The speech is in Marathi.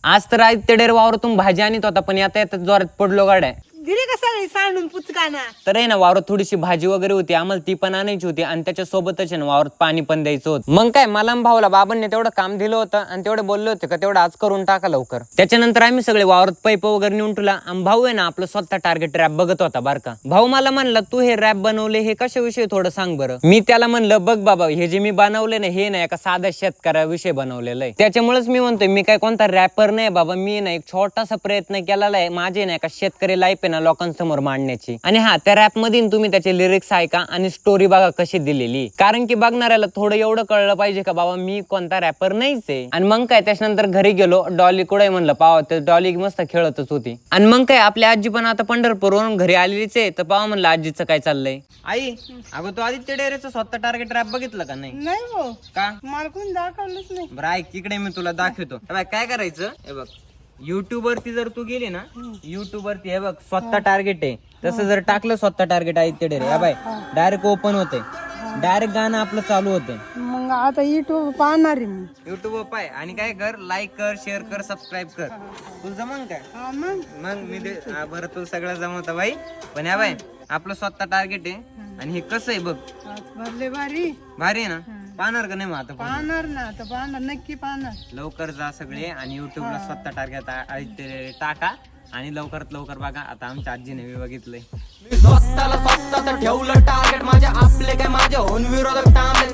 आज तर आदित्य डेअरी वावरातून भाजी आणत होता, पण आता येतात जोरात पडलो गाड्या. दिली का सगळी सांडून पुचकाना? तर आहे ना वावरात थोडीशी भाजी वगैरे होती, आम्हाला ती पण आणायची होती आणि त्याच्या सोबतच आहे ना वावरात पाणी पण द्यायचं होतं. मग काय मला आणि भाऊला बाबांनी तेवढं काम दिलं होतं आणि तेवढे बोलले होते का तेवढं आज करून टाका लवकर. त्याच्यानंतर आम्ही सगळे वावरात पैप वगैरे नेऊन ठेवला आणि भाऊ आहे ना आपलं स्वतः टार्गेट रॅप बघत होता बरं का. भाऊ मला म्हणला तू हे रॅप बनवले हे कशाविषयी थोडं सांग बरं. मी त्याला म्हणलं बघ बाबा हे जे मी बनवले ना हे ना एका साध्या शेतकऱ्याविषयी बनवलेलं आहे. त्याच्यामुळेच मी म्हणतोय मी काय कोणता रॅपर नाही बाबा, मी ना एक छोटासा प्रयत्न केलेला आहे माझे ना एका शेतकरी लाईफ आहे ना लोकांसमोर मांडण्याची. आणि हा त्या रॅप मध्ये तुम्ही त्याचे लिरिक्स ऐका आणि स्टोरी बघा कशी दिलेली, कारण की बघणाऱ्याला थोडं एवढं कळलं पाहिजे का बाबा मी कोणता रॅपर नाहीच आहे. आणि मग काय त्याच्यानंतर घरी गेलो, डॉली कुठे म्हणलं पावा, तर डॉली मस्त खेळतच होती. आणि मग काय आपली आजी पण आता पंढरपूरवरून घरी आलेलीच आहे, तर पावा म्हणलं आजीचं काय चाललंय. आई अगं तू आदित्य डेअरीचं स्वतः टार्गेट रॅप बघितलं का नाही? नाही हो, का? मला कोण दाखवलंच नाही. बरं ऐक इकडे मी तुला दाखवतो. काय करायचं हे बघ, युट्यूब वरती जर तू गेली ना, युट्यूब वरती हे बघ स्वतः टार्गेट आहे, तसं जर टाकलं स्वतः टार्गेट आदित्य डेअरी हा बाय डायरेक्ट ओपन होते, डायरेक्ट गाणं आपलं चालू होते. मग आता युट्यूब पाहणार आहे मी. युट्यूब वर पाय आणि काय कर, लाईक कर, शेअर कर, सबस्क्राईब कर. तुला जमन काय? हा मग मग मी बरं तुला सगळं जमवतं बाई. पण या बाय आपलं स्वतः टार्गेट आहे आणि हे कसं आहे बघ, आज भरले भारी भारी आहे ना. पाहणार का नाही मग आता? पाहणार ना, आता पाहणार, नक्की पाहणार. लवकर जा सगळे आणि युट्यूबला स्वतः टार्गेट आदित्य टाका आणि लवकरात लवकर बघा. आता आमच्या आजीने मी बघितलंय. मी स्वतःला स्वतःच ठेवलं टार्गेट, माझे आपले काय माझे होऊन विरोधक थांबले.